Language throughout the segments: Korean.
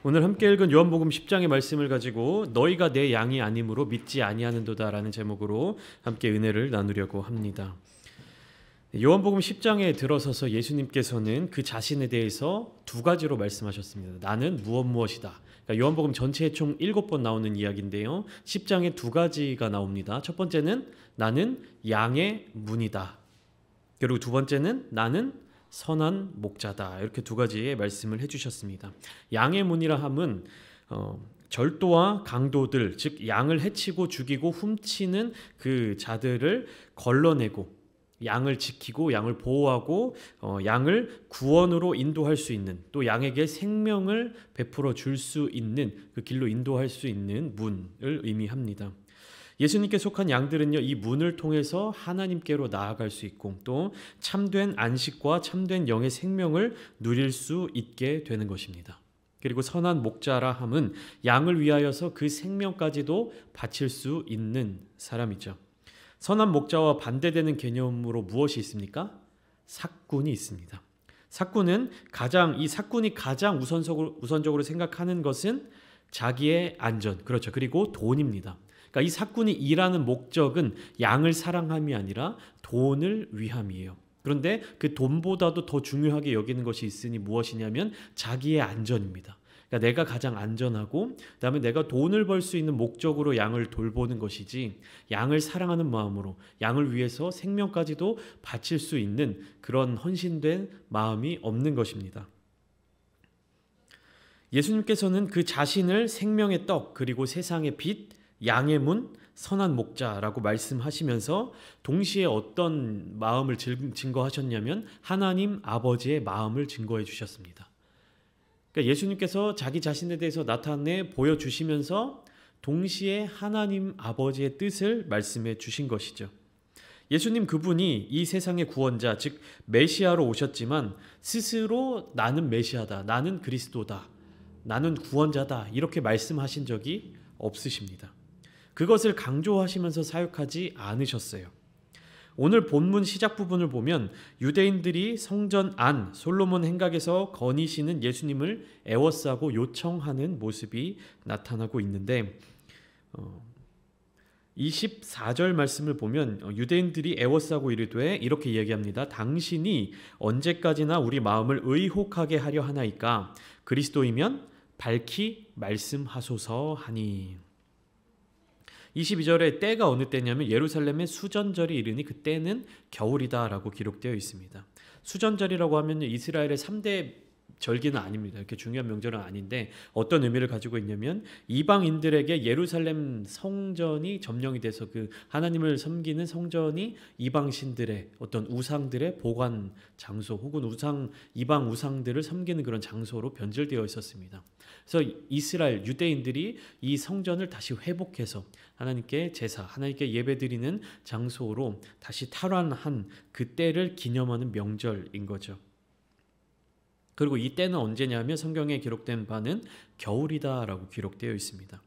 오늘 함께 읽은 요한복음 10장의 말씀을 가지고 너희가 내 양이 아니므로 믿지 아니하는도다라는 제목으로 함께 은혜를 나누려고 합니다. 요한복음 10장에 들어서서 예수님께서는 그 자신에 대해서 두 가지로 말씀하셨습니다. 나는 무엇이다. 그러니까 요한복음 전체에 총 7번 나오는 이야기인데요. 10장에 두 가지가 나옵니다. 첫 번째는 나는 양의 문이다. 그리고 두 번째는 나는 선한 목자다. 이렇게 두 가지의 말씀을 해주셨습니다. 양의 문이라 함은 절도와 강도들, 즉 양을 해치고 죽이고 훔치는 그 자들을 걸러내고 양을 지키고 양을 보호하고 양을 구원으로 인도할 수 있는, 또 양에게 생명을 베풀어 줄 수 있는 그 길로 인도할 수 있는 문을 의미합니다. 예수님께 속한 양들은요, 이 문을 통해서 하나님께로 나아갈 수 있고 또 참된 안식과 참된 영의 생명을 누릴 수 있게 되는 것입니다. 그리고 선한 목자라 함은 양을 위하여서 그 생명까지도 바칠 수 있는 사람이죠. 선한 목자와 반대되는 개념으로 무엇이 있습니까? 삭군이 있습니다. 이 삭군이 가장 우선적으로 생각하는 것은 자기의 안전, 그렇죠. 그리고 돈입니다. 그러니까 이 삭군이 일하는 목적은 양을 사랑함이 아니라 돈을 위함이에요. 그런데 그 돈보다도 더 중요하게 여기는 것이 있으니 무엇이냐면 자기의 안전입니다. 그러니까 내가 가장 안전하고 그다음에 내가 돈을 벌 수 있는 목적으로 양을 돌보는 것이지, 양을 사랑하는 마음으로 양을 위해서 생명까지도 바칠 수 있는 그런 헌신된 마음이 없는 것입니다. 예수님께서는 그 자신을 생명의 떡, 그리고 세상의 빛, 양의 문, 선한 목자라고 말씀하시면서 동시에 어떤 마음을 증거하셨냐면 하나님 아버지의 마음을 증거해 주셨습니다. 그러니까 예수님께서 자기 자신에 대해서 나타내 보여주시면서 동시에 하나님 아버지의 뜻을 말씀해 주신 것이죠. 예수님 그분이 이 세상의 구원자, 즉 메시아로 오셨지만 스스로 나는 메시아다, 나는 그리스도다, 나는 구원자다 이렇게 말씀하신 적이 없으십니다. 그것을 강조하시면서 사역하지 않으셨어요. 오늘 본문 시작 부분을 보면 유대인들이 성전 안 솔로몬 행각에서 거니시는 예수님을 애워싸고 요청하는 모습이 나타나고 있는데 24절 말씀을 보면 유대인들이 애워싸고 이르되 이렇게 얘기합니다. 당신이 언제까지나 우리 마음을 의혹하게 하려 하나이까? 그리스도이면 밝히 말씀하소서 하니. 22절에 때가 어느 때냐면 예루살렘의 수전절이 이르니 그때는 겨울이다 라고 기록되어 있습니다. 수전절이라고 하면 이스라엘의 3대 절기는 아닙니다. 이렇게 중요한 명절은 아닌데 어떤 의미를 가지고 있냐면 이방인들에게 예루살렘 성전이 점령이 돼서 그 하나님을 섬기는 성전이 이방신들의 어떤 우상들의 보관 장소 혹은 이방 우상들을 섬기는 그런 장소로 변질되어 있었습니다. 그래서 이스라엘 유대인들이 이 성전을 다시 회복해서 하나님께 제사, 하나님께 예배드리는 장소로 다시 탈환한 그 때를 기념하는 명절인 거죠. 그리고 이 때는 언제냐면 성경에 기록된 바는 겨울이다라고 기록되어 있습니다.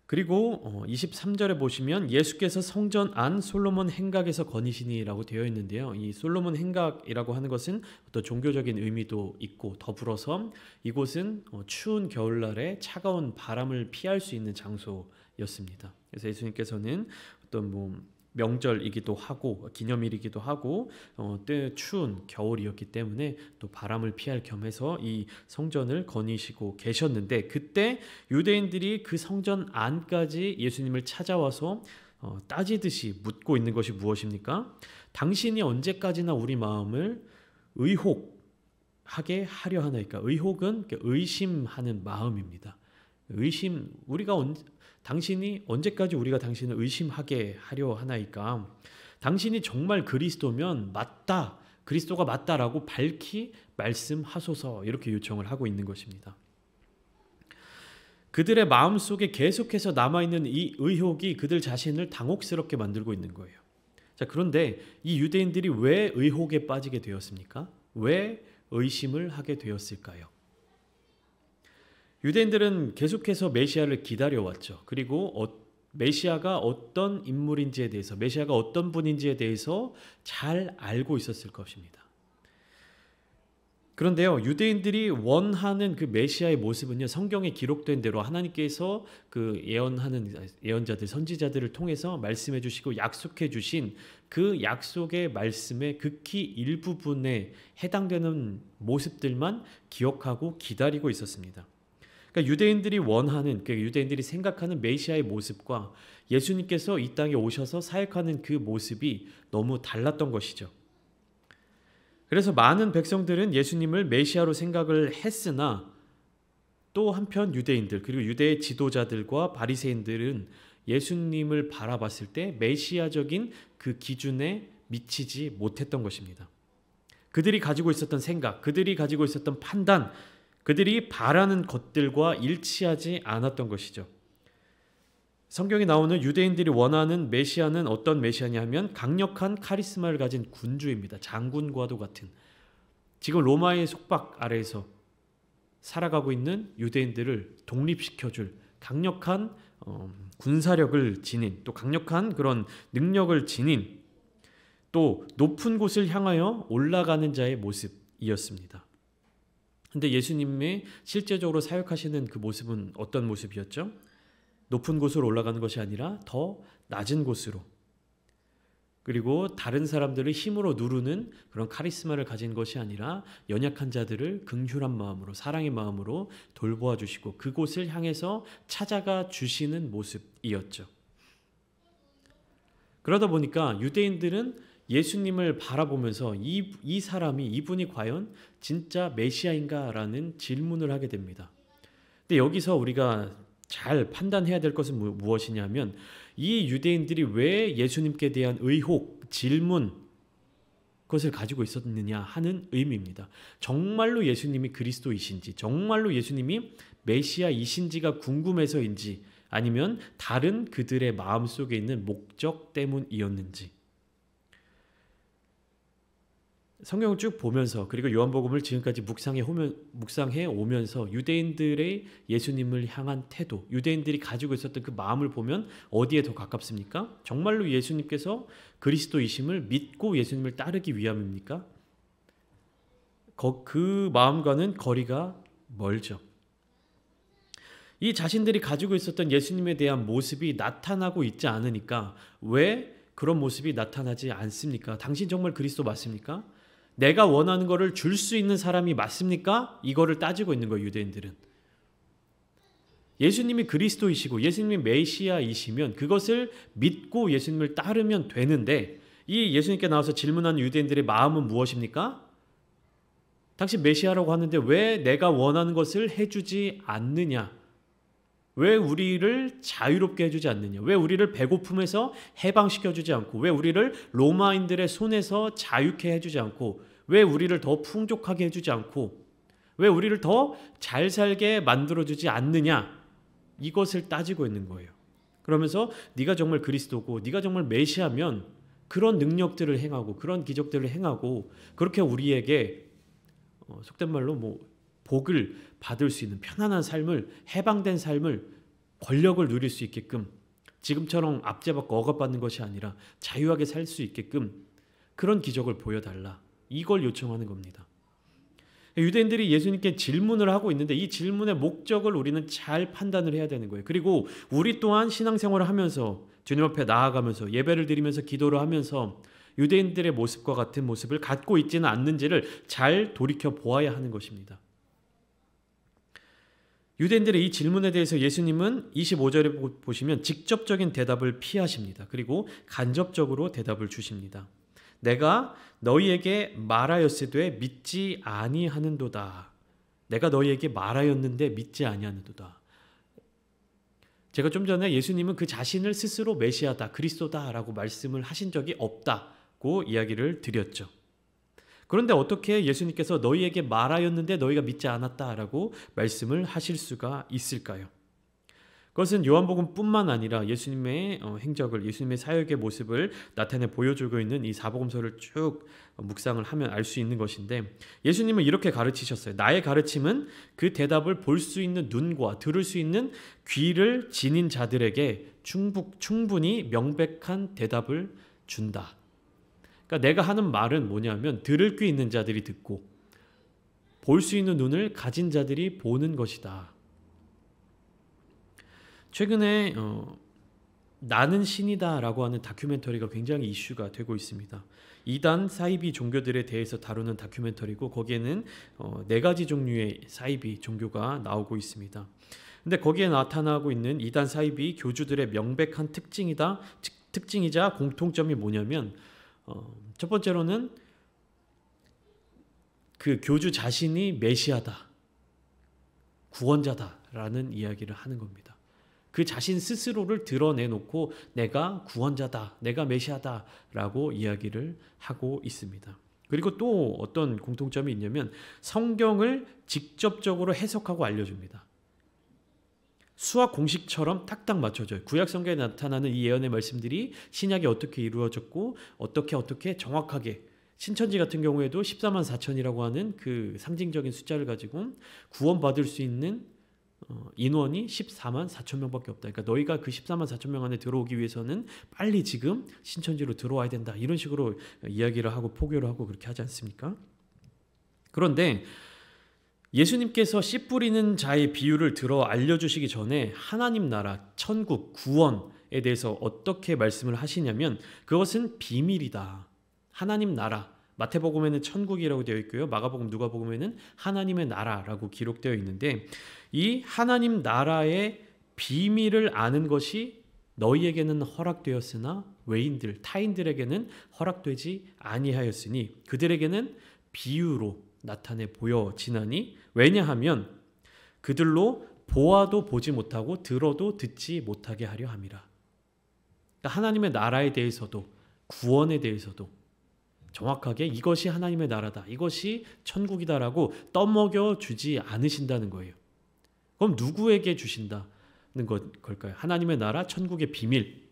그리고 23절에 보시면 예수께서 성전 안 솔로몬 행각에서 거니시니라고 되어 있는데요. 이 솔로몬 행각이라고 하는 것은 어떤 종교적인 의미도 있고 더불어서 이곳은 추운 겨울날에 차가운 바람을 피할 수 있는 장소였습니다. 그래서 예수님께서는 어떤 명절이기도 하고 기념일이기도 하고 때 추운 겨울이었기 때문에 또 바람을 피할 겸해서 이 성전을 거니시고 계셨는데 그때 유대인들이 그 성전 안까지 예수님을 찾아와서 따지듯이 묻고 있는 것이 무엇입니까? 당신이 언제까지나 우리 마음을 의혹하게 하려 하나이까? 의혹은 의심하는 마음입니다. 당신이 언제까지 우리가 당신을 의심하게 하려 하나이까? 당신이 정말 그리스도면 맞다, 그리스도가 맞다라고 밝히 말씀하소서 이렇게 요청을 하고 있는 것입니다. 그들의 마음속에 계속해서 남아있는 이 의혹이 그들 자신을 당혹스럽게 만들고 있는 거예요. 자, 그런데 이 유대인들이 왜 의혹에 빠지게 되었습니까? 왜 의심을 하게 되었을까요? 유대인들은 계속해서 메시아를 기다려왔죠. 그리고 메시아가 어떤 인물인지에 대해서, 메시아가 어떤 분인지에 대해서 잘 알고 있었을 것입니다. 그런데요, 유대인들이 원하는 그 메시아의 모습은요, 성경에 기록된 대로 하나님께서 그 예언하는 예언자들, 선지자들을 통해서 말씀해 주시고 약속해 주신 그 약속의 말씀의 극히 일부분에 해당되는 모습들만 기억하고 기다리고 있었습니다. 그러니까 유대인들이 원하는, 유대인들이 생각하는 메시아의 모습과 예수님께서 이 땅에 오셔서 사역하는 그 모습이 너무 달랐던 것이죠. 그래서 많은 백성들은 예수님을 메시아로 생각을 했으나 또 한편 유대인들 그리고 유대의 지도자들과 바리새인들은 예수님을 바라봤을 때 메시아적인 그 기준에 미치지 못했던 것입니다. 그들이 가지고 있었던 생각, 그들이 가지고 있었던 판단, 그들이 바라는 것들과 일치하지 않았던 것이죠. 성경에 나오는 유대인들이 원하는 메시아는 어떤 메시아냐 하면 강력한 카리스마를 가진 군주입니다. 장군과도 같은. 지금 로마의 속박 아래에서 살아가고 있는 유대인들을 독립시켜줄 강력한 군사력을 지닌, 또 강력한 그런 능력을 지닌, 또 높은 곳을 향하여 올라가는 자의 모습이었습니다. 근데 예수님의 실제적으로 사역하시는 그 모습은 어떤 모습이었죠? 높은 곳으로 올라가는 것이 아니라 더 낮은 곳으로, 그리고 다른 사람들을 힘으로 누르는 그런 카리스마를 가진 것이 아니라 연약한 자들을 긍휼한 마음으로, 사랑의 마음으로 돌보아 주시고 그곳을 향해서 찾아가 주시는 모습이었죠. 그러다 보니까 유대인들은 예수님을 바라보면서 이 사람이, 이분이 과연 진짜 메시아인가라는 질문을 하게 됩니다. 근데 여기서 우리가 잘 판단해야 될 것은 무엇이냐면 이 유대인들이 왜 예수님께 대한 의혹, 질문, 그것을 가지고 있었느냐 하는 의미입니다. 정말로 예수님이 그리스도이신지, 정말로 예수님이 메시아이신지가 궁금해서인지, 아니면 다른 그들의 마음속에 있는 목적 때문이었는지. 성경을 쭉 보면서, 그리고 요한복음을 지금까지 묵상해 오면서 유대인들의 예수님을 향한 태도, 유대인들이 가지고 있었던 그 마음을 보면 어디에 더 가깝습니까? 정말로 예수님께서 그리스도이심을 믿고 예수님을 따르기 위함입니까? 그 마음과는 거리가 멀죠. 이 자신들이 가지고 있었던 예수님에 대한 모습이 나타나고 있지 않으니까 왜 그런 모습이 나타나지 않습니까? 당신 정말 그리스도 맞습니까? 내가 원하는 것을 줄 수 있는 사람이 맞습니까? 이거를 따지고 있는 거예요, 유대인들은. 예수님이 그리스도이시고 예수님이 메시아이시면 그것을 믿고 예수님을 따르면 되는데, 이 예수님께 나와서 질문하는 유대인들의 마음은 무엇입니까? 당신 메시아라고 하는데 왜 내가 원하는 것을 해주지 않느냐? 왜 우리를 자유롭게 해주지 않느냐? 왜 우리를 배고픔에서 해방시켜주지 않고, 왜 우리를 로마인들의 손에서 자유케 해주지 않고, 왜 우리를 더 풍족하게 해주지 않고, 왜 우리를 더 잘 살게 만들어주지 않느냐? 이것을 따지고 있는 거예요. 그러면서 네가 정말 그리스도고 네가 정말 메시아면 그런 능력들을 행하고 그런 기적들을 행하고 그렇게 우리에게 속된 말로 복을 받을 수 있는 편안한 삶을, 해방된 삶을, 권력을 누릴 수 있게끔, 지금처럼 압제받고 억압받는 것이 아니라 자유하게 살 수 있게끔 그런 기적을 보여달라. 이걸 요청하는 겁니다. 유대인들이 예수님께 질문을 하고 있는데 이 질문의 목적을 우리는 잘 판단을 해야 되는 거예요. 그리고 우리 또한 신앙생활을 하면서 주님 앞에 나아가면서 예배를 드리면서 기도를 하면서 유대인들의 모습과 같은 모습을 갖고 있지는 않는지를 잘 돌이켜 보아야 하는 것입니다. 유대인들의 이 질문에 대해서 예수님은 25절에 보시면 직접적인 대답을 피하십니다. 그리고 간접적으로 대답을 주십니다. 내가 너희에게 말하였으되 믿지 아니하는도다. 내가 너희에게 말하였는데 믿지 아니하는도다. 제가 좀 전에 예수님은 그 자신을 스스로 메시아다, 그리스도다라고 말씀을 하신 적이 없다고 이야기를 드렸죠. 그런데 어떻게 예수님께서 너희에게 말하였는데 너희가 믿지 않았다라고 말씀을 하실 수가 있을까요? 그것은 요한복음뿐만 아니라 예수님의 행적을, 예수님의 사역의 모습을 나타내 보여주고 있는 이 사복음서를 쭉 묵상을 하면 알 수 있는 것인데, 예수님은 이렇게 가르치셨어요. 나의 가르침은 그 대답을 볼 수 있는 눈과 들을 수 있는 귀를 지닌 자들에게 충분히 명백한 대답을 준다. 그러니까 내가 하는 말은 뭐냐면 들을 귀 있는 자들이 듣고 볼 수 있는 눈을 가진 자들이 보는 것이다. 최근에 나는 신이다라고 하는 다큐멘터리가 굉장히 이슈가 되고 있습니다. 이단 사이비 종교들에 대해서 다루는 다큐멘터리고 거기에는 4가지 종류의 사이비 종교가 나오고 있습니다. 근데 거기에 나타나고 있는 이단 사이비 교주들의 명백한 특징이자 공통점이 뭐냐면 첫 번째로는 그 교주 자신이 메시아다, 구원자다라는 이야기를 하는 겁니다. 그 자신 스스로를 드러내놓고 내가 구원자다, 내가 메시아다라고 이야기를 하고 있습니다. 그리고 또 어떤 공통점이 있냐면 성경을 직접적으로 해석하고 알려줍니다. 수학 공식처럼 딱딱 맞춰져요. 구약 성경에 나타나는 이 예언의 말씀들이 신약에 어떻게 이루어졌고 어떻게 정확하게, 신천지 같은 경우에도 14만 4천이라고 하는 그 상징적인 숫자를 가지고 구원받을 수 있는 인원이 14만 4천 명밖에 없다. 그러니까 너희가 그 14만 4천 명 안에 들어오기 위해서는 빨리 지금 신천지로 들어와야 된다. 이런 식으로 이야기를 하고 포교를 하고 그렇게 하지 않습니까? 그런데 예수님께서 씨 뿌리는 자의 비유를 들어 알려주시기 전에 하나님 나라, 천국, 구원에 대해서 어떻게 말씀을 하시냐면 그것은 비밀이다. 하나님 나라, 마태복음에는 천국이라고 되어 있고요. 마가복음, 누가복음에는 하나님의 나라라고 기록되어 있는데 이 하나님 나라의 비밀을 아는 것이 너희에게는 허락되었으나 외인들, 타인들에게는 허락되지 아니하였으니 그들에게는 비유로 나타내 보여지나니 왜냐하면 그들로 보아도 보지 못하고 들어도 듣지 못하게 하려 함이라. 그러니까 하나님의 나라에 대해서도 구원에 대해서도 정확하게 이것이 하나님의 나라다, 이것이 천국이다라고 떠먹여 주지 않으신다는 거예요. 그럼 누구에게 주신다는 걸까요? 하나님의 나라, 천국의 비밀.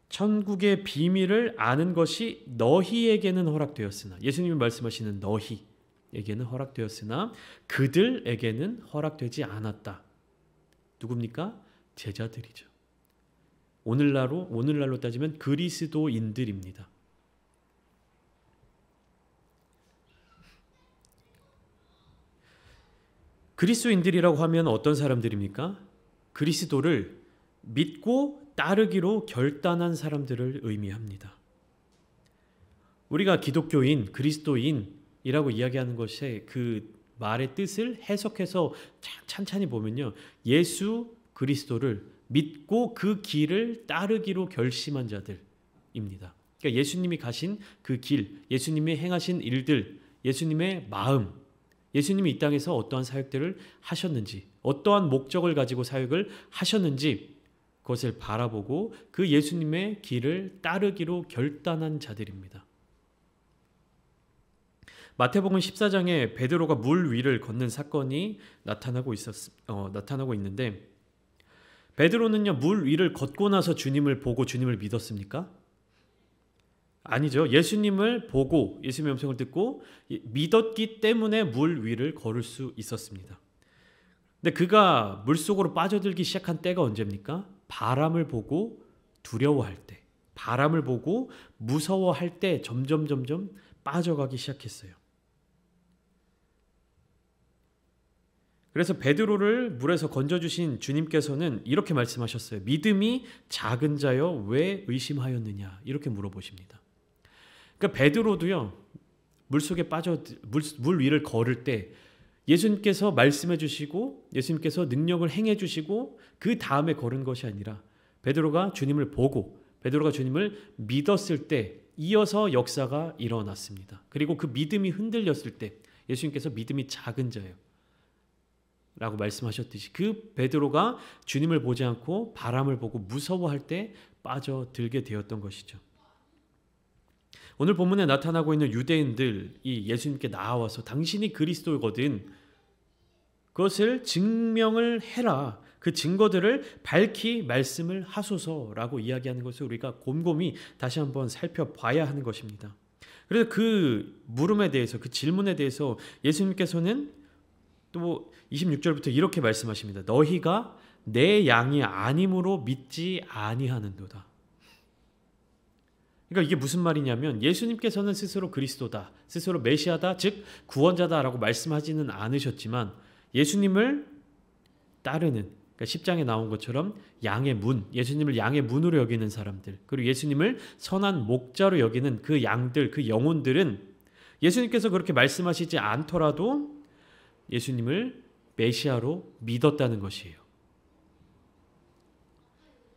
천국의 비밀을 아는 것이 너희에게는 허락되었으나, 예수님이 말씀하시는 너희에게는 허락되었으나 그들에게는 허락되지 않았다. 누굽니까? 제자들이죠. 오늘날로 따지면 그리스도인들입니다. 그리스도인들이라고 하면 어떤 사람들입니까? 그리스도를 믿고 따르기로 결단한 사람들을 의미합니다. 우리가 기독교인, 그리스도인이라고 이야기하는 것의 그 말의 뜻을 해석해서 찬찬히 보면요, 예수 그리스도를 믿고 그 길을 따르기로 결심한 자들입니다. 그러니까 예수님이 가신 그 길, 예수님이 행하신 일들, 예수님의 마음, 예수님이 이 땅에서 어떠한 사역들을 하셨는지, 어떠한 목적을 가지고 사역을 하셨는지 그것을 바라보고 그 예수님의 길을 따르기로 결단한 자들입니다. 마태복음 14장에 베드로가 물 위를 걷는 사건이 나타나고 있는데 베드로는요, 물 위를 걷고 나서 주님을 보고 주님을 믿었습니까? 아니죠. 예수님을 보고 예수님의 음성을 듣고 믿었기 때문에 물 위를 걸을 수 있었습니다. 근데 그가 물속으로 빠져들기 시작한 때가 언제입니까? 바람을 보고 두려워할 때, 바람을 보고 무서워할 때 점점 빠져가기 시작했어요. 그래서 베드로를 물에서 건져주신 주님께서는 이렇게 말씀하셨어요. 믿음이 작은 자여 왜 의심하였느냐, 이렇게 물어보십니다. 그러니까 베드로도요, 물속에 빠져 물 위를 걸을 때 예수님께서 말씀해 주시고 예수님께서 능력을 행해 주시고 그 다음에 걸은 것이 아니라 베드로가 주님을 보고 베드로가 주님을 믿었을 때 이어서 역사가 일어났습니다. 그리고 그 믿음이 흔들렸을 때 예수님께서 믿음이 작은 자예요 라고 말씀하셨듯이 그 베드로가 주님을 보지 않고 바람을 보고 무서워할 때 빠져들게 되었던 것이죠. 오늘 본문에 나타나고 있는 유대인들이 예수님께 나와서 당신이 그리스도거든, 그것을 증명을 해라, 그 증거들을 밝히 말씀을 하소서라고 이야기하는 것을 우리가 곰곰이 다시 한번 살펴봐야 하는 것입니다. 그래서 그 물음에 대해서, 그 질문에 대해서 예수님께서는 또 26절부터 이렇게 말씀하십니다. 너희가 내 양이 아님으로 믿지 아니하는도다. 그러니까 이게 무슨 말이냐면 예수님께서는 스스로 그리스도다, 스스로 메시아다, 즉 구원자다라고 말씀하지는 않으셨지만 예수님을 따르는, 그러니까 10장에 나온 것처럼 양의 문, 예수님을 양의 문으로 여기는 사람들, 그리고 예수님을 선한 목자로 여기는 그 양들, 그 영혼들은 예수님께서 그렇게 말씀하시지 않더라도 예수님을 메시아로 믿었다는 것이에요.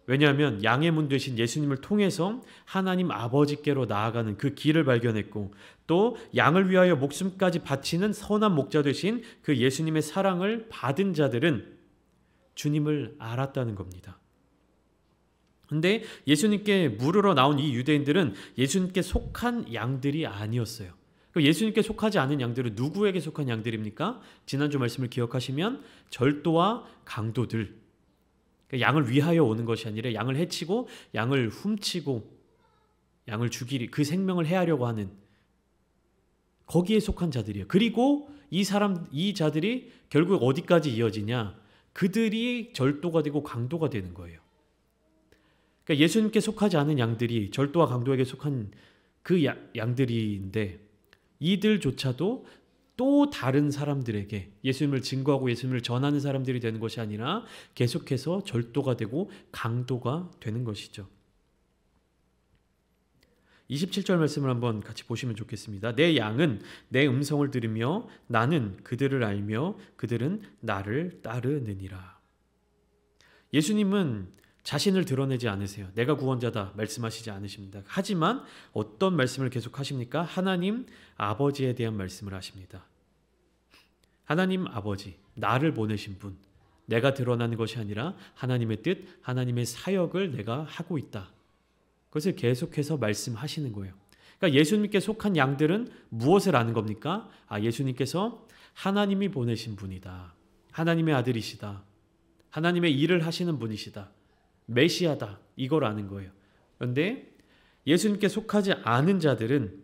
왜냐하면 양의 문 되신 예수님을 통해서 하나님 아버지께로 나아가는 그 길을 발견했고, 또 양을 위하여 목숨까지 바치는 선한 목자 되신 그 예수님의 사랑을 받은 자들은 주님을 알았다는 겁니다. 근데 예수님께 물으러 나온 이 유대인들은 예수님께 속한 양들이 아니었어요. 예수님께 속하지 않은 양들은 누구에게 속한 양들입니까? 지난주 말씀을 기억하시면 절도와 강도들, 양을 위하여 오는 것이 아니라 양을 해치고 양을 훔치고 양을 죽이리, 그 생명을 해하려고 하는 거기에 속한 자들이에요. 그리고 이 자들이 결국 어디까지 이어지냐? 그들이 절도가 되고 강도가 되는 거예요. 그러니까 예수님께 속하지 않은 양들이 절도와 강도에게 속한 그 양들인데, 이들조차도 또 다른 사람들에게 예수님을 증거하고 예수님을 전하는 사람들이 되는 것이 아니라 계속해서 절도가 되고 강도가 되는 것이죠. 27절 말씀을 한번 같이 보시면 좋겠습니다. 내 양은 내 음성을 들으며 나는 그들을 알며 그들은 나를 따르느니라. 예수님은 자신을 드러내지 않으세요. 내가 구원자다 말씀하시지 않으십니다. 하지만 어떤 말씀을 계속 하십니까? 하나님 아버지에 대한 말씀을 하십니다. 하나님 아버지, 나를 보내신 분, 내가 드러나는 것이 아니라 하나님의 뜻, 하나님의 사역을 내가 하고 있다. 그것을 계속해서 말씀하시는 거예요. 그러니까 예수님께 속한 양들은 무엇을 아는 겁니까? 예수님께서 하나님이 보내신 분이다. 하나님의 아들이시다. 하나님의 일을 하시는 분이시다. 메시아다. 이걸 아는 거예요. 그런데 예수님께 속하지 않은 자들은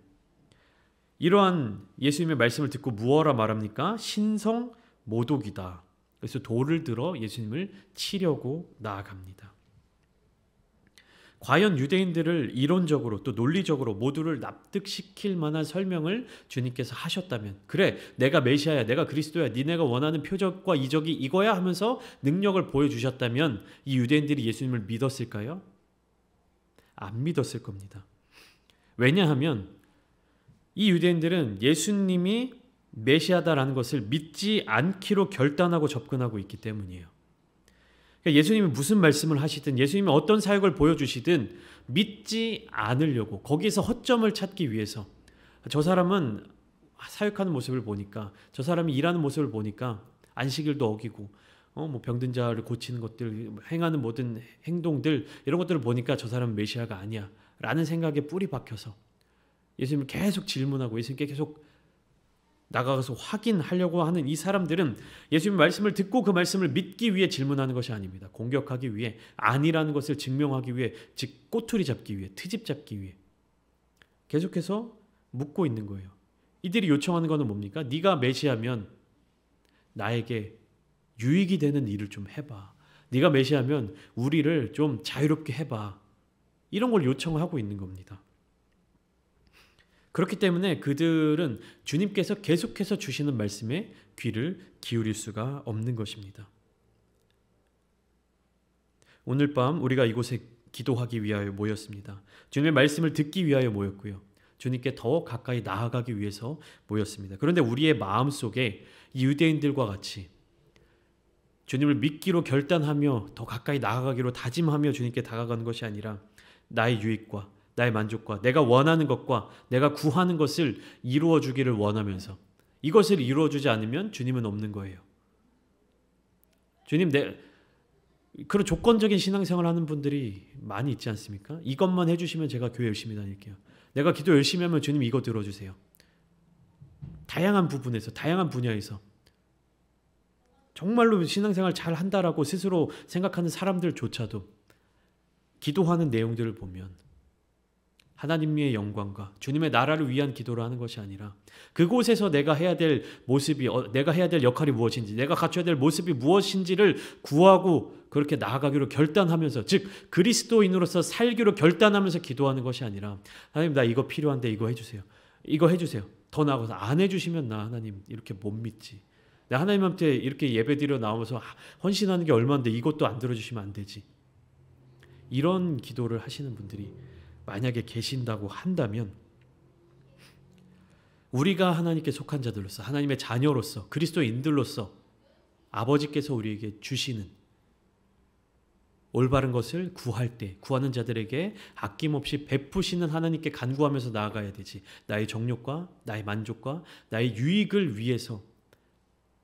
이러한 예수님의 말씀을 듣고 무엇라 말합니까? 신성 모독이다. 그래서 돌을 들어 예수님을 치려고 나아갑니다. 과연 유대인들을 이론적으로 또 논리적으로 모두를 납득시킬 만한 설명을 주님께서 하셨다면, 그래 내가 메시아야, 내가 그리스도야, 니네가 원하는 표적과 이적이 이거야 하면서 능력을 보여주셨다면 이 유대인들이 예수님을 믿었을까요? 안 믿었을 겁니다. 왜냐하면 이 유대인들은 예수님이 메시아다라는 것을 믿지 않기로 결단하고 접근하고 있기 때문이에요. 예수님이 무슨 말씀을 하시든 예수님이 어떤 사역을 보여주시든 믿지 않으려고, 거기에서 허점을 찾기 위해서, 저 사람은 사역하는 모습을 보니까, 저 사람이 일하는 모습을 보니까 안식일도 어기고 병든 자를 고치는 것들, 행하는 모든 행동들, 이런 것들을 보니까 저 사람은 메시아가 아니야 라는 생각에 뿌리 박혀서 예수님을 계속 질문하고 예수님께 계속 나가서 확인하려고 하는 이 사람들은 예수님의 말씀을 듣고 그 말씀을 믿기 위해 질문하는 것이 아닙니다. 공격하기 위해, 아니라는 것을 증명하기 위해, 즉 꼬투리 잡기 위해, 트집 잡기 위해 계속해서 묻고 있는 거예요. 이들이 요청하는 것은 뭡니까? 네가 메시아면 나에게 유익이 되는 일을 좀 해봐. 네가 메시아면 우리를 좀 자유롭게 해봐. 이런 걸 요청하고 있는 겁니다. 그렇기 때문에 그들은 주님께서 계속해서 주시는 말씀에 귀를 기울일 수가 없는 것입니다. 오늘 밤 우리가 이곳에 기도하기 위하여 모였습니다. 주님의 말씀을 듣기 위하여 모였고요. 주님께 더 가까이 나아가기 위해서 모였습니다. 그런데 우리의 마음속에 이 유대인들과 같이 주님을 믿기로 결단하며 더 가까이 나아가기로 다짐하며 주님께 다가가는 것이 아니라 나의 유익과 나의 만족과 내가 원하는 것과 내가 구하는 것을 이루어 주기를 원하면서 이것을 이루어 주지 않으면 주님은 없는 거예요. 주님, 그런 조건적인 신앙생활 하는 분들이 많이 있지 않습니까? 이것만 해주시면 제가 교회 열심히 다닐게요. 내가 기도 열심히 하면 주님 이거 들어주세요. 다양한 부분에서, 다양한 분야에서 정말로 신앙생활 잘 한다라고 스스로 생각하는 사람들조차도 기도하는 내용들을 보면 하나님의 영광과 주님의 나라를 위한 기도를 하는 것이 아니라 그곳에서 내가 해야 될 모습이 내가 해야 될 역할이 무엇인지 내가 갖춰야 될 모습이 무엇인지를 구하고 그렇게 나아가기로 결단하면서 즉 그리스도인으로서 살기로 결단하면서 기도하는 것이 아니라 하나님 나 이거 필요한데 이거 해주세요. 이거 해주세요. 더 나아가서 안 해주시면 나 하나님 이렇게 못 믿지. 나 하나님한테 이렇게 예배드려 나오면서 헌신하는 게 얼마인데 이것도 안 들어주시면 안 되지. 이런 기도를 하시는 분들이 만약에 계신다고 한다면 우리가 하나님께 속한 자들로서 하나님의 자녀로서 그리스도인들로서 아버지께서 우리에게 주시는 올바른 것을 구할 때 구하는 자들에게 아낌없이 베푸시는 하나님께 간구하면서 나아가야 되지. 나의 정욕과 나의 만족과 나의 유익을 위해서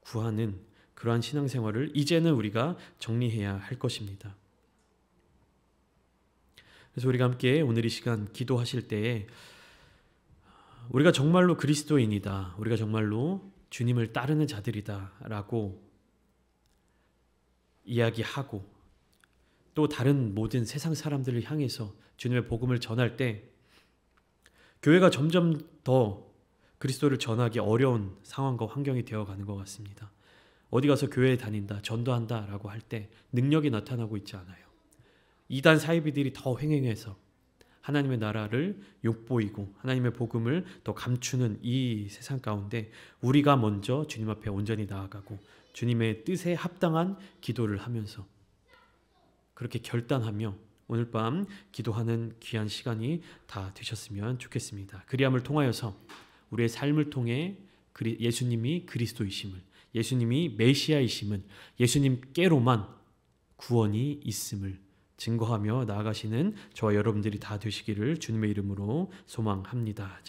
구하는 그러한 신앙생활을 이제는 우리가 정리해야 할 것입니다. 그래서 우리가 함께 오늘 이 시간 기도하실 때에 우리가 정말로 그리스도인이다. 우리가 정말로 주님을 따르는 자들이다 라고 이야기하고 또 다른 모든 세상 사람들을 향해서 주님의 복음을 전할 때 교회가 점점 더 그리스도를 전하기 어려운 상황과 환경이 되어가는 것 같습니다. 어디 가서 교회에 다닌다, 전도한다 라고 할 때 능력이 나타나고 있지 않아요. 이단 사이비들이 더 횡행해서 하나님의 나라를 욕보이고 하나님의 복음을 더 감추는 이 세상 가운데 우리가 먼저 주님 앞에 온전히 나아가고 주님의 뜻에 합당한 기도를 하면서 그렇게 결단하며 오늘 밤 기도하는 귀한 시간이 다 되셨으면 좋겠습니다. 그리함을 통하여서 우리의 삶을 통해 예수님이 그리스도이심을, 예수님이 메시아이심을, 예수님께로만 구원이 있음을 증거하며 나아가시는 저와 여러분들이 다 되시기를 주님의 이름으로 소망합니다.